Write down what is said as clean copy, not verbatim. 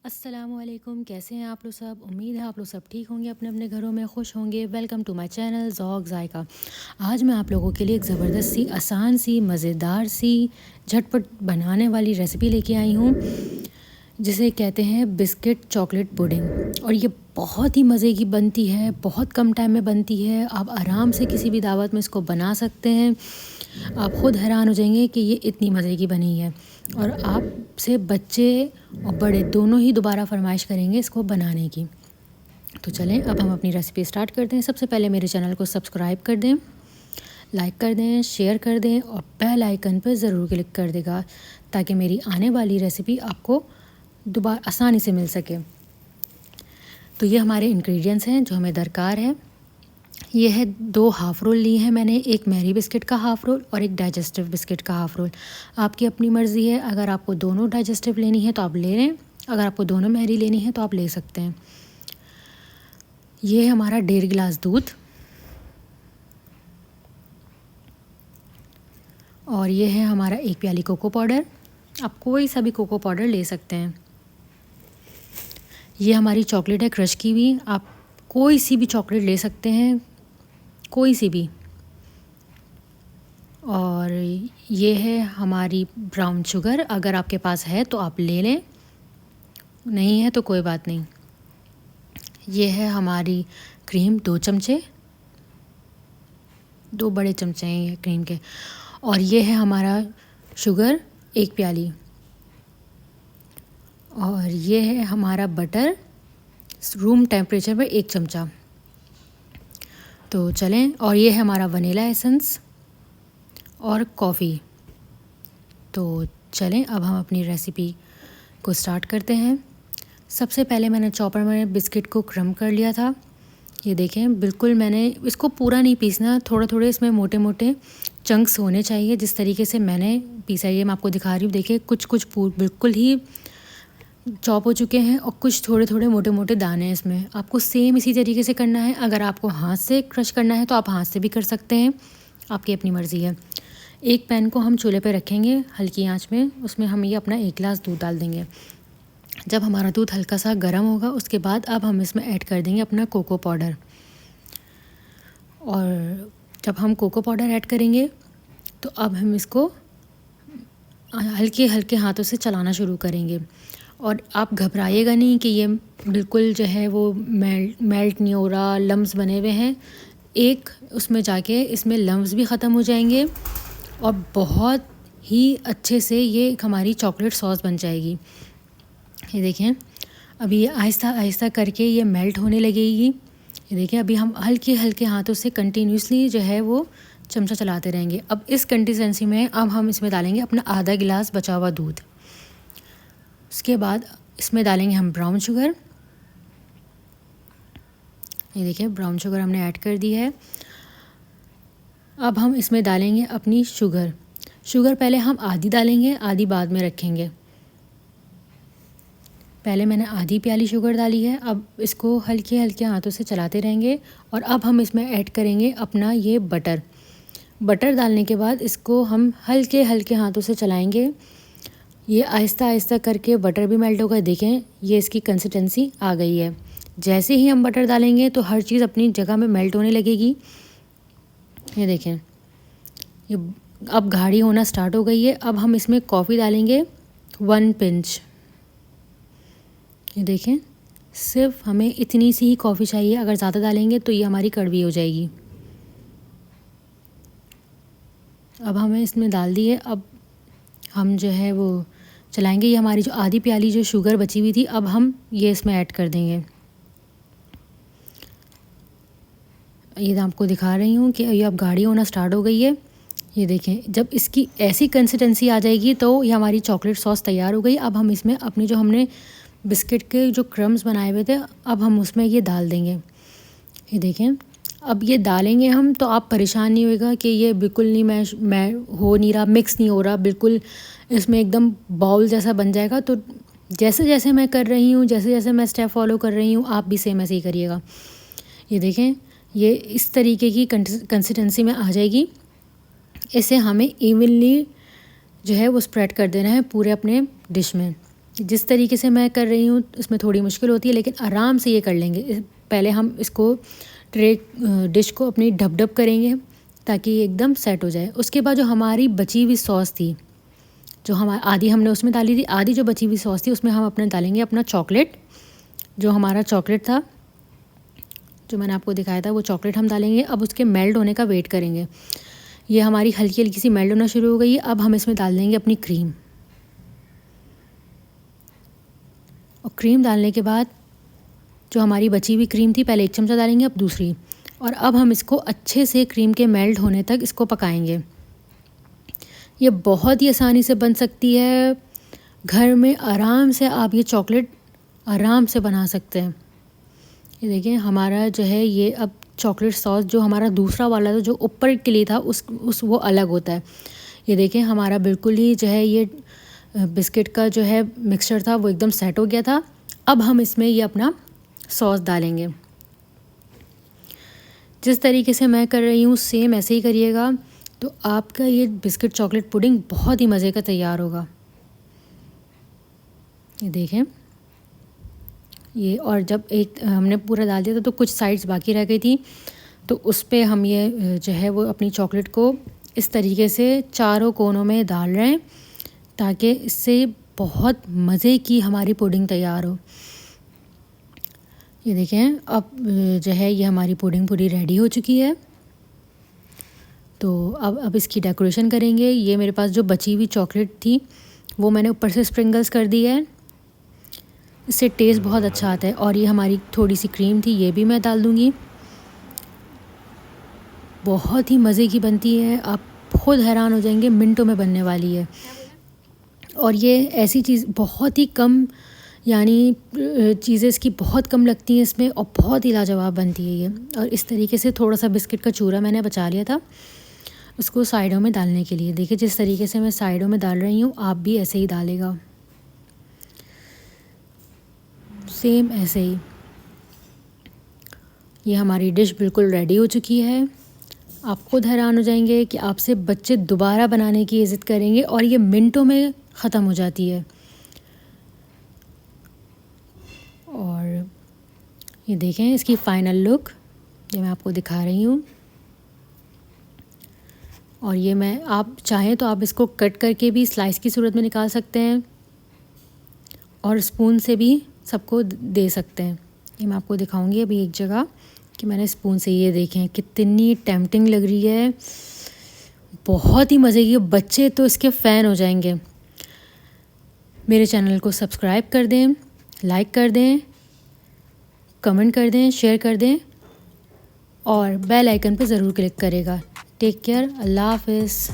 अस्सलामुअलैकुम, कैसे हैं आप लोग सब। उम्मीद है आप लोग सब ठीक होंगे, अपने अपने घरों में खुश होंगे। Welcome to my channel Zauq Zaika. आज मैं आप लोगों के लिए एक ज़बरदस्त सी, आसान सी, मज़ेदार सी, झटपट बनाने वाली रेसिपी लेके आई हूँ, जिसे कहते हैं बिस्किट चॉकलेट पुडिंग। और ये बहुत ही मज़े की बनती है, बहुत कम टाइम में बनती है। आप आराम से किसी भी दावत में इसको बना सकते हैं। आप ख़ुद हैरान हो जाएंगे कि ये इतनी मज़े की बनी है, और आपसे बच्चे और बड़े दोनों ही दोबारा फरमाइश करेंगे इसको बनाने की। तो चलें अब हम अपनी रेसिपी स्टार्ट करते हैं। सबसे पहले मेरे चैनल को सब्सक्राइब कर दें, लाइक कर दें, शेयर कर दें और बेल आइकन पर ज़रूर क्लिक कर देगा, ताकि मेरी आने वाली रेसिपी आपको दोबारा आसानी से मिल सके। तो ये हमारे इंग्रेडिएंट्स हैं जो हमें दरकार है। ये है 2 हाफ़ रोल लिए हैं मैंने, एक मैरी बिस्किट का हाफ़ रोल और एक डाइजेस्टिव बिस्किट का हाफ़ रोल। आपकी अपनी मर्ज़ी है, अगर आपको दोनों डाइजेस्टिव लेनी है तो आप ले लें, अगर आपको दोनों मैरी लेनी है तो आप ले सकते हैं। ये है हमारा 1.5 गिलास दूध, और ये है हमारा 1 प्याली कोको पाउडर। आप कोई सा भी कोको पाउडर ले सकते हैं। ये हमारी चॉकलेट है क्रश की हुई, आप कोई सी भी चॉकलेट ले सकते हैं, कोई सी भी। और ये है हमारी ब्राउन शुगर, अगर आपके पास है तो आप ले लें, नहीं है तो कोई बात नहीं। ये है हमारी क्रीम 2 चमचे, 2 बड़े चमचे हैं ये क्रीम के। और ये है हमारा शुगर 1 प्याली। और ये है हमारा बटर रूम टेम्परेचर पर 1 चमचा। तो चलें, और ये है हमारा वनीला एसेंस और कॉफ़ी। तो चलें अब हम अपनी रेसिपी को स्टार्ट करते हैं। सबसे पहले मैंने चॉपर में बिस्किट को क्रम कर लिया था। ये देखें, बिल्कुल मैंने इसको पूरा नहीं पीसना, थोड़े थोड़े इसमें मोटे मोटे चंक्स होने चाहिए। जिस तरीके से मैंने पीसा, ये मैं आपको दिखा रही हूँ। देखिए, कुछ कुछ बिल्कुल ही चॉप हो चुके हैं और कुछ थोड़े थोड़े मोटे मोटे दाने हैं इसमें। आपको सेम इसी तरीके से करना है। अगर आपको हाथ से क्रश करना है तो आप हाथ से भी कर सकते हैं, आपकी अपनी मर्ज़ी है। एक पैन को हम चूल्हे पे रखेंगे हल्की आंच में, उसमें हम ये अपना 1 गिलास दूध डाल देंगे। जब हमारा दूध हल्का सा गर्म होगा, उसके बाद अब हम इसमें ऐड कर देंगे अपना कोको पाउडर। और जब हम कोको पाउडर ऐड करेंगे तो अब हम इसको हल्के हल्के हाथों से चलाना शुरू करेंगे। और आप घबराइएगा नहीं कि ये बिल्कुल जो है वो मेल्ट नहीं हो रहा, लम्स बने हुए हैं। एक उसमें जाके इसमें लम्स भी ख़त्म हो जाएंगे और बहुत ही अच्छे से ये हमारी चॉकलेट सॉस बन जाएगी। ये देखें, अभी ये आहिस्ता आहिस्ता करके ये मेल्ट होने लगेगी। ये देखें, अभी हम हल्के हल्के हाथों से कंटिन्यूसली जो है वो चमचा चलाते रहेंगे। अब इस कंसिस्टेंसी में अब हम इसमें डालेंगे अपना आधा गिलास बचा हुआ दूध। उसके बाद इसमें डालेंगे हम ब्राउन शुगर। ये देखिए, ब्राउन शुगर हमने ऐड कर दी है। अब हम इसमें डालेंगे अपनी शुगर। शुगर पहले हम आधी डालेंगे, आधी बाद में रखेंगे। पहले मैंने आधी प्याली शुगर डाली है। अब इसको हल्के हल्के हाथों से चलाते रहेंगे। और अब हम इसमें ऐड करेंगे अपना ये बटर। बटर डालने के बाद इसको हम हल्के हल्के हाथों से चलाएंगे। ये आहिस्ता आहिस्ता करके बटर भी मेल्ट होगा। देखें, ये इसकी कंसिस्टेंसी आ गई है। जैसे ही हम बटर डालेंगे तो हर चीज़ अपनी जगह में मेल्ट होने लगेगी। ये देखें, ये अब गाढ़ी होना स्टार्ट हो गई है। अब हम इसमें कॉफ़ी डालेंगे 1 पिंच। ये देखें, सिर्फ हमें इतनी सी ही कॉफ़ी चाहिए। अगर ज़्यादा डालेंगे तो ये हमारी कड़वी हो जाएगी। अब हमें इसमें डाल दी है। अब हम जो है वो चलाएंगे। ये हमारी जो आधी प्याली जो शुगर बची हुई थी, अब हम ये इसमें ऐड कर देंगे। ये आपको दिखा रही हूँ कि ये अब गाढ़ी होना स्टार्ट हो गई है। ये देखें, जब इसकी ऐसी कंसिस्टेंसी आ जाएगी तो ये हमारी चॉकलेट सॉस तैयार हो गई। अब हम इसमें अपनी जो हमने बिस्किट के जो क्रम्स बनाए हुए थे, अब हम उसमें ये डाल देंगे। ये देखें, अब ये डालेंगे हम तो आप परेशान नहीं होएगा कि ये बिल्कुल नहीं मैं हो नहीं रहा, मिक्स नहीं हो रहा, बिल्कुल इसमें एकदम बाउल जैसा बन जाएगा। तो जैसे जैसे मैं कर रही हूँ, जैसे जैसे मैं स्टेप फॉलो कर रही हूँ, आप भी सेम ऐसे ही करिएगा। ये देखें, ये इस तरीके की कंसिस्टेंसी में आ जाएगी। इसे हमें इवनली जो है वो स्प्रेड कर देना है पूरे अपने डिश में। जिस तरीके से मैं कर रही हूँ उसमें थोड़ी मुश्किल होती है, लेकिन आराम से ये कर लेंगे। पहले हम इसको डिश को अपनी ढप ढप करेंगे ताकि ये एकदम सेट हो जाए। उसके बाद जो हमारी बची हुई सॉस थी, जो आधी हमने उसमें डाली थी, आधी जो बची हुई सॉस थी उसमें हम अपने डालेंगे अपना चॉकलेट। जो हमारा चॉकलेट था जो मैंने आपको दिखाया था वो चॉकलेट हम डालेंगे। अब उसके मेल्ट होने का वेट करेंगे। ये हमारी हल्की हल्की सी मेल्ट होना शुरू हो गई है। अब हम इसमें डाल देंगे अपनी क्रीम, और क्रीम डालने के बाद जो हमारी बची हुई क्रीम थी, पहले 1 चमचा डालेंगे, अब दूसरी, और अब हम इसको अच्छे से क्रीम के मेल्ट होने तक इसको पकाएंगे। ये बहुत ही आसानी से बन सकती है, घर में आराम से आप ये चॉकलेट आराम से बना सकते हैं। ये देखिए हमारा जो है ये अब चॉकलेट सॉस जो हमारा दूसरा वाला था जो ऊपर के लिए था उस वो अलग होता है। ये देखें हमारा बिल्कुल ही जो है ये बिस्किट का जो है मिक्सचर था वो एकदम सेट हो गया था। अब हम इसमें ये अपना सॉस डालेंगे। जिस तरीके से मैं कर रही हूँ सेम ऐसे ही करिएगा, तो आपका ये बिस्किट चॉकलेट पुडिंग बहुत ही मज़े का तैयार होगा। ये देखें ये, और जब एक हमने पूरा डाल दिया था तो कुछ साइड्स बाकी रह गई थी, तो उस पे हम ये जो है वो अपनी चॉकलेट को इस तरीके से चारों कोनों में डाल रहे हैं ताकि इससे बहुत मज़े की हमारी पुडिंग तैयार हो। ये देखें अब जो है ये हमारी पुडिंग पूरी रेडी हो चुकी है। तो अब इसकी डेकोरेशन करेंगे। ये मेरे पास जो बची हुई चॉकलेट थी वो मैंने ऊपर से स्प्रिंगल्स कर दी है, इससे टेस्ट बहुत अच्छा आता है। और ये हमारी थोड़ी सी क्रीम थी, ये भी मैं डाल दूँगी। बहुत ही मज़े की बनती है, आप खुद हैरान हो जाएंगे, मिनटों में बनने वाली है। और ये ऐसी चीज़ बहुत ही कम, यानी चीज़ें इसकी बहुत कम लगती हैं इसमें, और बहुत ही लाजवाब बनती है ये। और इस तरीके से थोड़ा सा बिस्किट का चूरा मैंने बचा लिया था उसको साइडों में डालने के लिए। देखिए जिस तरीके से मैं साइडों में डाल रही हूँ आप भी ऐसे ही डालेगा, सेम ऐसे ही। ये हमारी डिश बिल्कुल रेडी हो चुकी है। आप खुद हैरान हो जाएंगे कि आपसे बच्चे दोबारा बनाने की ज़िद करेंगे, और ये मिनटों में ख़त्म हो जाती है। और ये देखें इसकी फ़ाइनल लुक, ये मैं आपको दिखा रही हूँ। और ये मैं, आप चाहें तो आप इसको कट करके भी स्लाइस की सूरत में निकाल सकते हैं, और स्पून से भी सबको दे सकते हैं। ये मैं आपको दिखाऊंगी अभी एक जगह कि मैंने स्पून से, ये देखें कितनी टेम्पटिंग लग रही है, बहुत ही मज़े की। बच्चे तो इसके फ़ैन हो जाएंगे। मेरे चैनल को सब्सक्राइब कर दें, लाइक कर दें, कमेंट कर दें, शेयर कर दें, और बेल आइकन पर ज़रूर क्लिक करेगा। टेक केयर, अल्लाह हाफ़िज़।